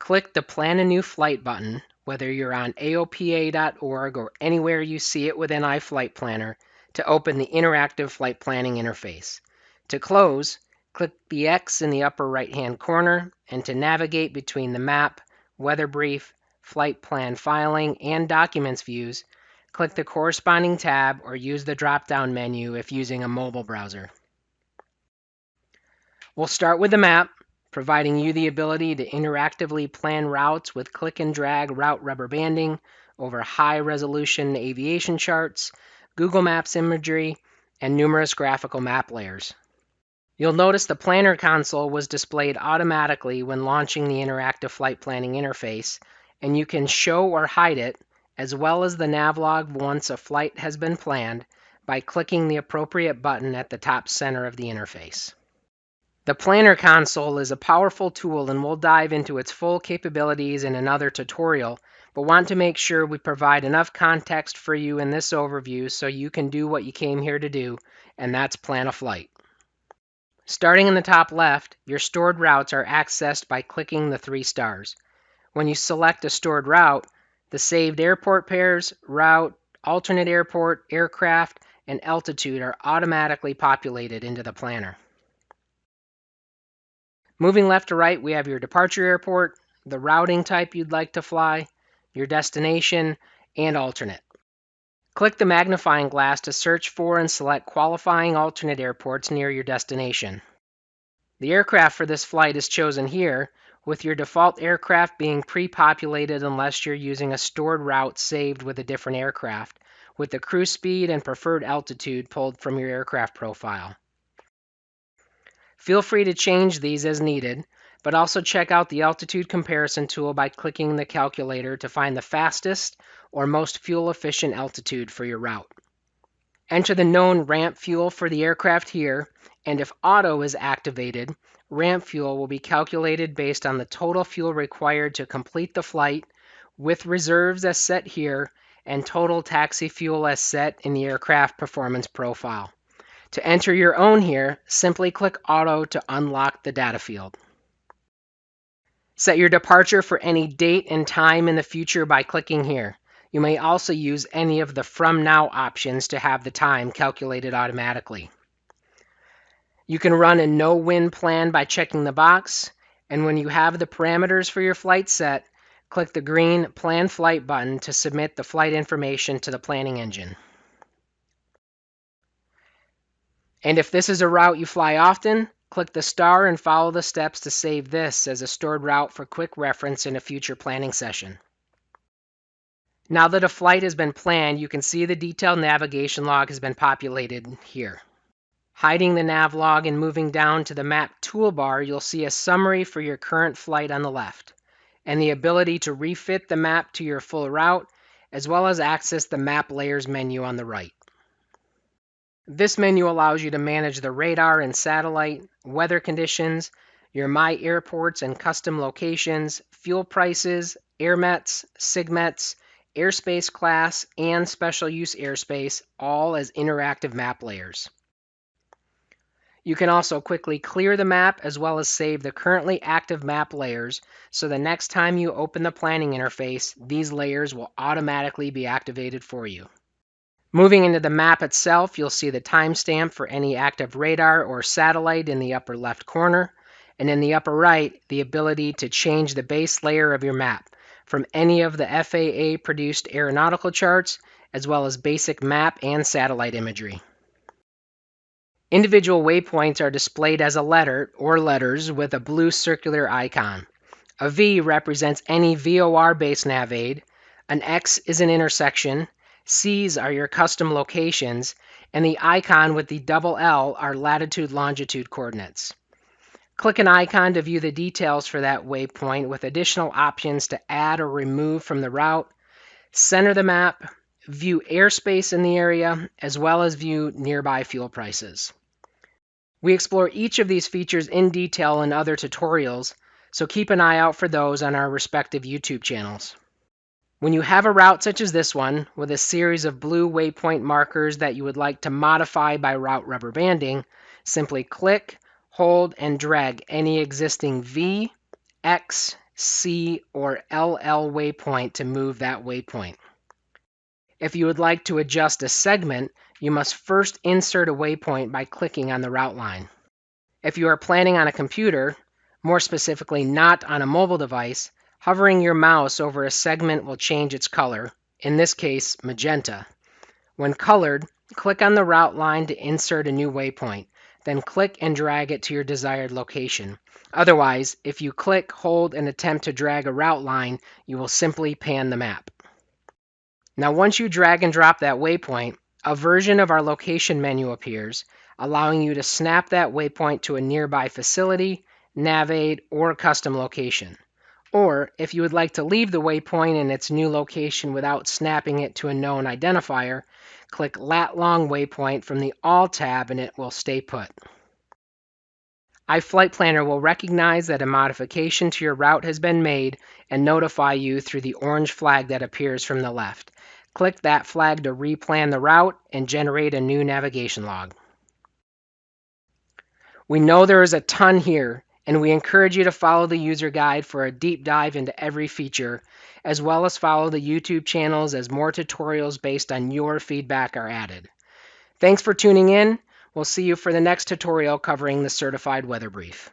click the Plan a New Flight button, whether you're on AOPA.org or anywhere you see it within iFlightPlanner, to open the interactive flight planning interface. To close, click the X in the upper right-hand corner, and to navigate between the map, weather brief, flight plan filing, and documents views, click the corresponding tab or use the drop-down menu if using a mobile browser. We'll start with the map, providing you the ability to interactively plan routes with click and drag route rubber banding over high-resolution aviation charts, Google Maps imagery, and numerous graphical map layers. You'll notice the planner console was displayed automatically when launching the interactive flight planning interface, and you can show or hide it, as well as the navlog once a flight has been planned, by clicking the appropriate button at the top center of the interface. The Planner console is a powerful tool, and we'll dive into its full capabilities in another tutorial, but want to make sure we provide enough context for you in this overview so you can do what you came here to do, and that's plan a flight. Starting in the top left, your stored routes are accessed by clicking the 3 stars. When you select a stored route, the saved airport pairs, route, alternate airport, aircraft, and altitude are automatically populated into the planner. Moving left to right, we have your departure airport, the routing type you'd like to fly, your destination, and alternate. Click the magnifying glass to search for and select qualifying alternate airports near your destination. The aircraft for this flight is chosen here, with your default aircraft being pre-populated unless you're using a stored route saved with a different aircraft, with the cruise speed and preferred altitude pulled from your aircraft profile. Feel free to change these as needed, but also check out the altitude comparison tool by clicking the calculator to find the fastest or most fuel-efficient altitude for your route. Enter the known ramp fuel for the aircraft here, and if auto is activated, ramp fuel will be calculated based on the total fuel required to complete the flight, with reserves as set here and total taxi fuel as set in the aircraft performance profile. To enter your own here, simply click Auto to unlock the data field. Set your departure for any date and time in the future by clicking here. You may also use any of the From Now options to have the time calculated automatically. You can run a NoWin Plan by checking the box, and when you have the parameters for your flight set, click the green Plan Flight button to submit the flight information to the planning engine. And if this is a route you fly often, click the star and follow the steps to save this as a stored route for quick reference in a future planning session. Now that a flight has been planned, you can see the detailed navigation log has been populated here. Hiding the nav log and moving down to the map toolbar, you'll see a summary for your current flight on the left, and the ability to refit the map to your full route, as well as access the map layers menu on the right. This menu allows you to manage the radar and satellite, weather conditions, your My Airports and custom locations, fuel prices, airmets, sigmets, airspace class, and special use airspace, all as interactive map layers. You can also quickly clear the map as well as save the currently active map layers, so the next time you open the planning interface, these layers will automatically be activated for you. Moving into the map itself, you'll see the timestamp for any active radar or satellite in the upper left corner, and in the upper right, the ability to change the base layer of your map from any of the FAA-produced aeronautical charts, as well as basic map and satellite imagery. Individual waypoints are displayed as a letter or letters with a blue circular icon. A V represents any VOR-based nav aid, an X is an intersection, C's are your custom locations, and the icon with the double L are latitude-longitude coordinates. Click an icon to view the details for that waypoint with additional options to add or remove from the route, center the map, view airspace in the area, as well as view nearby fuel prices. We explore each of these features in detail in other tutorials, so keep an eye out for those on our respective YouTube channels. When you have a route such as this one, with a series of blue waypoint markers that you would like to modify by route rubber banding, simply click, hold, and drag any existing V, X, C, or LL waypoint to move that waypoint. If you would like to adjust a segment, you must first insert a waypoint by clicking on the route line. If you are planning on a computer, more specifically not on a mobile device, hovering your mouse over a segment will change its color, in this case magenta. When colored, click on the route line to insert a new waypoint, then click and drag it to your desired location. Otherwise, if you click, hold, and attempt to drag a route line, you will simply pan the map. Now once you drag and drop that waypoint, a version of our location menu appears, allowing you to snap that waypoint to a nearby facility, navigate, or custom location. Or if you would like to leave the waypoint in its new location without snapping it to a known identifier, click Lat Long Waypoint from the All tab and it will stay put. iFlightPlanner will recognize that a modification to your route has been made and notify you through the orange flag that appears from the left. Click that flag to replan the route and generate a new navigation log. We know there is a ton here, and we encourage you to follow the user guide for a deep dive into every feature, as well as follow the YouTube channels as more tutorials based on your feedback are added. Thanks for tuning in. We'll see you for the next tutorial covering the Certified Weather Brief.